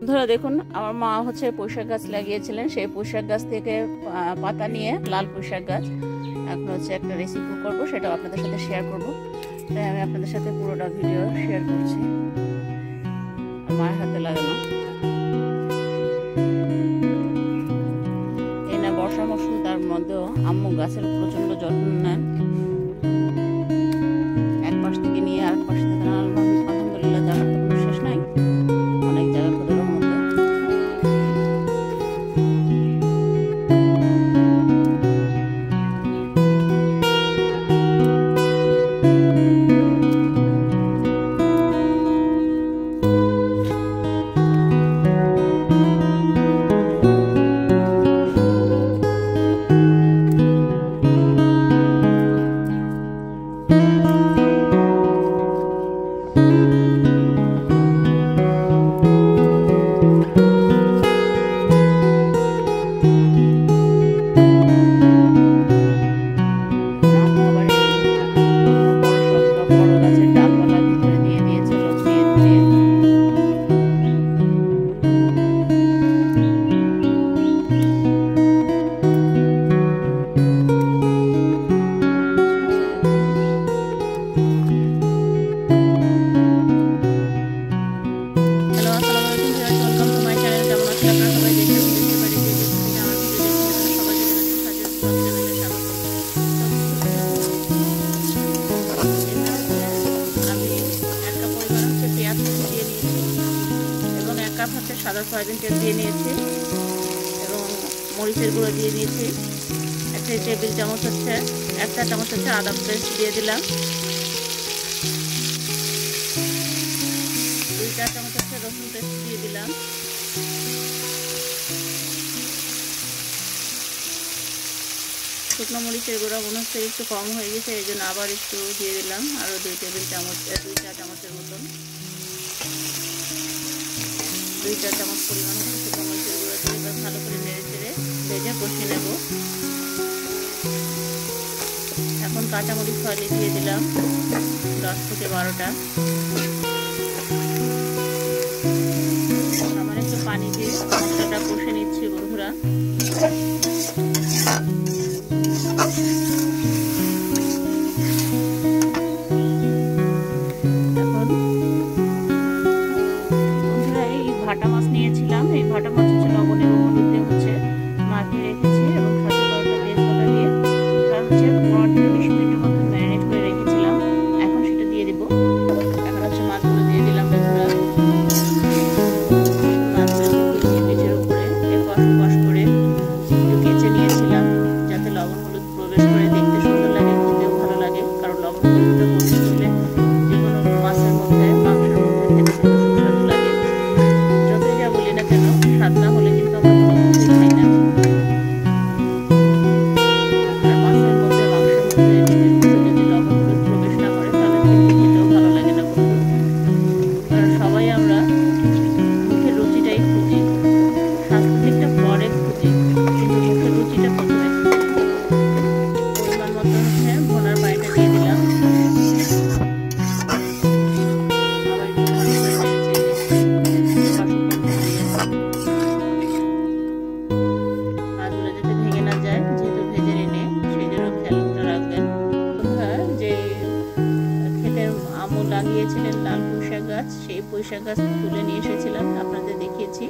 বন্ধুরা দেখুন, আমার মা হচ্ছে পুঁইশাক গাছ লাগিয়েছিলেন। সেই পুঁইশাক গাছ থেকে পাতা নিয়ে, লাল পুঁইশাক গাছ, এখন হচ্ছে একটা রেসিপি করব, সেটাও আপনাদের সাথে শেয়ার করব। তাই আমি আপনাদের সাথে পুরোটা ভিডিও শেয়ার করছি। মায়ের হাতে লাগানো এই না বর্ষা মৌসুম, তার মধ্যেও আম্মু গাছের প্রচন্ড যত্ন নেন। এক পাশ থেকে নিয়ে আরেক পাশ থেকে আলহামদুলিল্লাহ জায়গার তো কোনো শেষ নাই, অনেক জায়গা খোদার মধ্যে। সাদা সয়াবিন তেল দিয়ে নিয়েছি এবং মরিচের গুঁড়ো দিয়ে নিয়েছি। একটা টেবিল চামচ হচ্ছে, একটা চামচ হচ্ছে আদা পেস্ট দিয়ে দিলাম। 2-4 চামচ হচ্ছে রসুন পেস্ট দিয়ে দিলাম। শুকনো মরিচের গুঁড়া মনে হচ্ছে একটু কম হয়ে গেছে, এই জন্য আবার একটু দিয়ে দিলাম, আরও 2-4 চামচের মতন। 2-4 চামচ পরিমাণ হচ্ছে শুকনো মরিচের গুঁড়া দিয়ে এবার ভালো করে নেড়ে চেড়ে ভেজে কষিয়ে নেব। এখন কাঁচামরিচ ফালি দিয়ে দিলাম 10 থেকে 12টা। আমার একটু পানি দিয়ে মশলাটা কষে নিচ্ছি বন্ধুরা। ভাটা মাছ নিয়েছিলাম, এই ভাটা মাছ হচ্ছে লবণ এবং হলুদ দিয়ে হচ্ছে মাখিয়ে রেখেছি এবং খাসি পাউডার তেজপাতা দিয়ে তার হচ্ছে 15-20 মিনিটের মতো ম্যারিনেট করে রেখেছিলাম। এখন সেটা দিয়ে দিব। এখন হচ্ছে মাছগুলো দিয়ে দিলাম বন্ধুরা। মাছগুলো পিঠের উপরে এপাশ ওপাশ করে একটু কেচে নিয়েছিলাম যাতে লবণ হলুদ প্রবেশ করে দেখতে সুন্দর লাগে, খেতেও ভালো লাগে। কারণ লবণ হলুদটা প্রবেশ করলে যে কোনো মাছের মধ্যে, মাংসের মধ্যে খেতে সুস্বাদু লাগে। যতই যা বলি না কেন, স্বাদ না হলে কিন্তু আমরা কোনো কিছুই খাই না। আর মাছের মধ্যে, মাংসের মধ্যে যদি লবণ হলুদ প্রবেশ না করে তাহলে কিন্তু খেতেও ভালো লাগে না। কারণ সবাই আমরা মুখের রুচিটাই খুঁজি, স্বাস্থ্যের দিকটা পরে খুঁজি, কিন্তু মুখের রুচিটা প্রথমে খুঁজি। পরিমাণ মতো হচ্ছে ভোনার পানিটা দিয়ে দিলাম। লাগিয়েছিলেন লাল পুঁইশাক গাছ, সেই পুঁইশাক গাছ তুলে নিয়ে এসেছিলাম, আপনাদের দেখিয়েছি,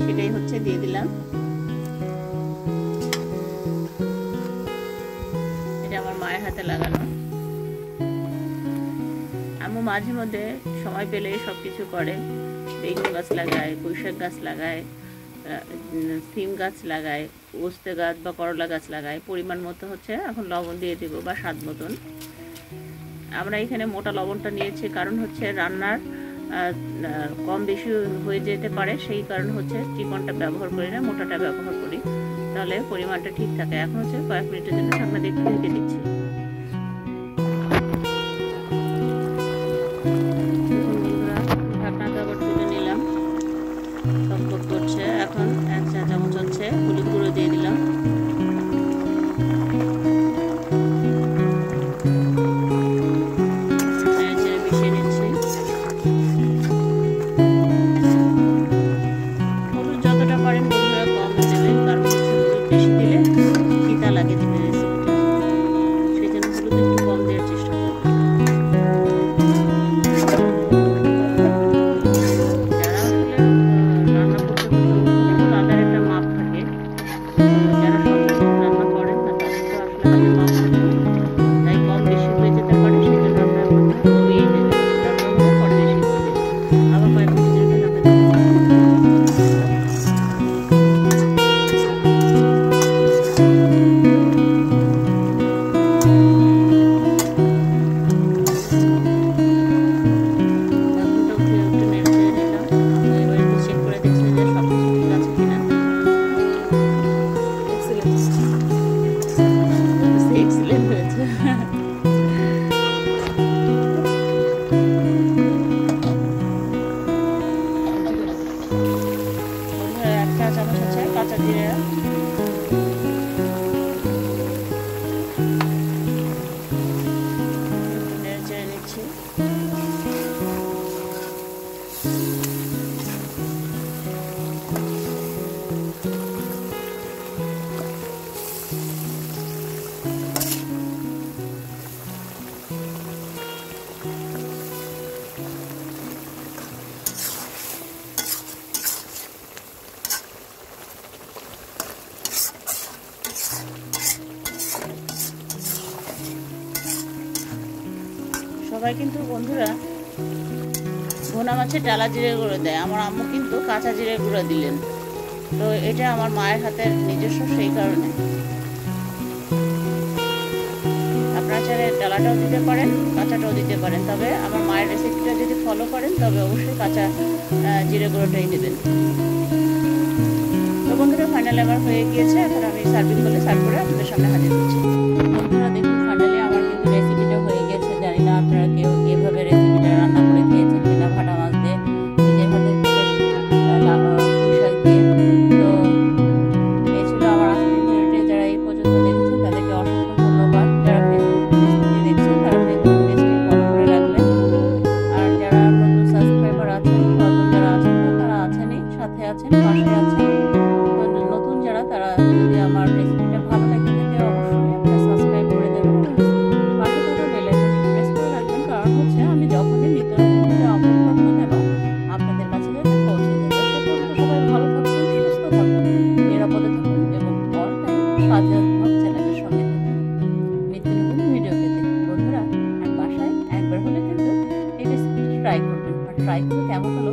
সেটাই হচ্ছে দিয়ে দিলাম। এটা আমার মায়ের হাতে লাগানো। আম্মু মাঝে মধ্যে সময় পেলে সবকিছু করে, বেগুন গাছ লাগায়, পুঁইশাক গাছ লাগায়, সিম গাছ লাগায়, উস্তে গাছ বা করলা গাছ লাগায়। পরিমাণ মতো হচ্ছে এখন লবণ দিয়ে দেবো বা স্বাদ মতন। আমরা এখানে মোটা লবণটা নিয়েছি, কারণ হচ্ছে রান্নার কম বেশি হয়ে যেতে পারে, সেই কারণ হচ্ছে চিকনটা ব্যবহার করি না, মোটাটা ব্যবহার করি, তাহলে পরিমাণটা ঠিক থাকে। এখন হচ্ছে কয়েক মিনিটের জন্য ঢাকনা দিয়ে ঢেকে দিচ্ছি। ঢাকনাটা আবার তুলে নিলাম, টকবক করছে। এখন 1 চা চামচ হচ্ছে হলুদ গুঁড়ো দিয়ে দিলাম। মিশিয়ে নিচ্ছি। দিচ্ছি। সবাই কিন্তু বন্ধুরা ভোনা মাছের ডালা জিরে গুঁড়ো দেয়, আমার আম্মু কিন্তু কাঁচা জিরে গুঁড়ো দিলেন। তো এটা আমার মায়ের হাতের নিজস্ব, সেই কারণে আপনারা চাইলে ডালাটাও দিতে পারেন, কাঁচাটাও দিতে পারেন, তবে আমার মায়ের রেসিপিটা যদি ফলো করেন তবে অবশ্যই কাঁচা জিরে গুঁড়োটাই দেবেন। তো বন্ধুরা ফাইনালি আমার হয়ে গিয়েছে, এখন আমি সার্ভিং বলে সার্ভ করে আপনাদের সামনে হাজির করছি। বন্ধুরা দেখুন ফাইনালি আমার কিন্তু রেসিপিটা হয়ে গেছে। জানি না আপনারা কেউ এভাবে রেসিপিটা রান্না করে খেয়েছেন কিনা, ভাটা মাছ দিয়ে নিজের হাতে পুঁই শাক দিয়ে। তো এই ছিল আমার আজকের ভিডিওটি। যারা এই পর্যন্ত দেখেছেন তাদেরকে অসংখ্য ধন্যবাদ। যারা ফেসবুক পেজটি দেখছেন তারা ফেসবুক পেজটি ফলো করে রাখবেন। আর যারা নতুন সাবস্ক্রাইবার আছেন, নতুন যারা আছেন তারা আছেনই, সাথে আছেন, পাশে আছেন। নতুন যারা তারা যদি আমার রেসিপিটা ভালো লাগে থাকে অবশ্যই একটা সাবস্ক্রাইব করে দেবেন, পাশে থাকা বেল আইকনটি প্রেস করে রাখবেন। কারণ হচ্ছে আমি যখনই নিত্য নতুন ভিডিও আপলোড করবো না কেন আপনাদের কাছে যাতে পৌঁছে যায়। সে পর্যন্ত সবাই ভালো থাকুন, সুস্থ থাকুন, নিরাপদে থাকুন এবং অল টাইম সাজেদ ভাগ চ্যানেলের সঙ্গে থাকুন নিত্য নতুন ভিডিও পেতে। বন্ধুরা বাসায় একবার হলে কিন্তু এই রেসিপিটি ট্রাই করবেন, আর ট্রাই করে কেমন হলো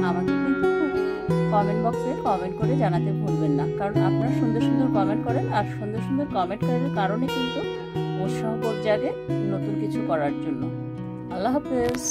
আমাকে কিন্তু কমেন্ট বক্সে কমেন্ট করে জানাতে ভুলবেন না। কারণ আপনারা সুন্দর সুন্দর কমেন্ট করেন, আর সুন্দর সুন্দর কমেন্ট করার কারণে কিন্তু উৎসাহ বোধ জাগে নতুন কিছু করার জন্য। আল্লাহ হাফেজ।